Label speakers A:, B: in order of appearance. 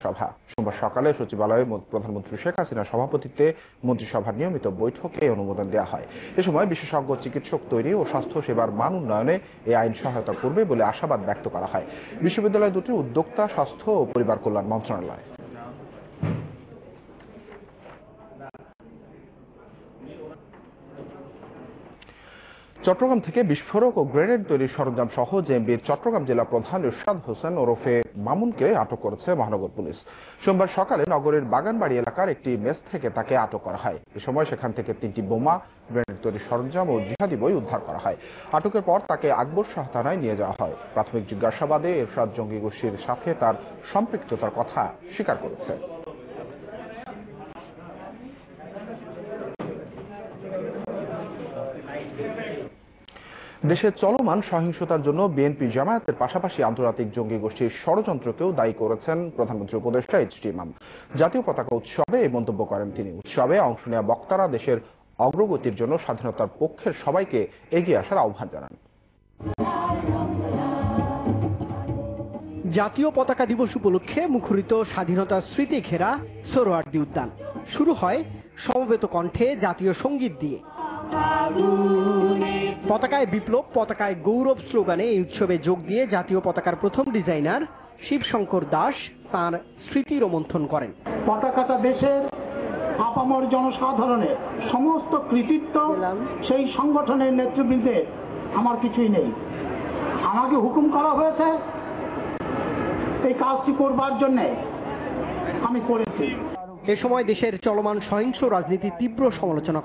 A: মন্ত্রিসভা। সোমবার সকালে সচিবালয়ে প্রধানমন্ত্রী শেখ হাসিনার সভাপতিত্বে মন্ত্রিসভার নিয়মিত বৈঠকে অনুমোদন দেওয়া হয়। এ সময় বিশেষজ্ঞ চিকিৎসক তৈরি ও স্বাস্থ্য সেবার মান উন্নয়নে এই আইন সহায়তা করবে বলে আশাবাদ ব্যক্ত করা হয়। বিশ্ববিদ্যালয় দুটির উদ্যোক্তা স্বাস্থ্য ও পরিবার কল্যাণ মন্ত্রণালয়। চট্টগ্রাম থেকে বিস্ফোরক ও গ্রেনেড তৈরির সরঞ্জাম সহ জেএমবির চট্টগ্রাম জেলা প্রধান ইরশাদ হোসেন ওরফে মামুনকে আটক করেছে মহানগর পুলিশ। সোমবার সকালে নগরের বাগানবাড়ি এলাকার একটি মেস থেকে তাকে আটক করা হয়। এ সময় সেখান থেকে 3টি বোমা, গ্রেনেড তৈরির সরঞ্জাম ও জিহাদি বই উদ্ধার করা হয়। আটকের পর তাকে আকবর শাহ থানায় নিয়ে যাওয়া হয়। প্রাথমিক জিজ্ঞাসাবাদে ইরশাদ জঙ্গি গোষ্ঠীর সাথে তার সম্পৃক্ততার কথা স্বীকার করেছে। দেশে চলমান সহিংসতার জন্য বিএনপি জামায়াতের পাশাপাশি আন্তর্জাতিক জঙ্গি গোষ্ঠীর ষড়যন্ত্রকেও দায়ী করেছেন প্রধানমন্ত্রী উপদেষ্টা এইচ.ডি. ইমাম। জাতীয় পতাকা উৎসবে এই মন্তব্য করেন তিনি। উৎসবে অংশ নেওয়া বক্তারা দেশের অগ্রগতির জন্য স্বাধীনতার পক্ষের সবাইকে এগিয়ে আসার আহ্বান জানান।
B: জাতীয় পতাকা দিবস উপলক্ষে মুখরিত স্বাধীনতার স্মৃতি ঘেরা সোহরাওয়ার্দী উদ্যান। শুরু হয় সমবেত কণ্ঠে জাতীয় সঙ্গীত দিয়ে। পতাকায় বিপ্লব, পতাকায় গৌরব স্লোগানে এই উৎসবে যোগ দিয়ে জাতীয় পতাকার প্রথম ডিজাইনার শিবশঙ্কর দাস তাঁর স্মৃতি রোমন্থন করেন।
C: পতাকাটা দেশের আপামর জনসাধারণের সমস্ত কৃতিত্ব, সেই সংগঠনের নেতৃবৃন্দে আমার কিছুই নেই। আমাকে হুকুম করা হয়েছে এই কাজটি করবার জন্য, আমি করেছি।
B: এ সময় দেশের চলমান সহিংস রাজনীতির তীব্র সমালোচনা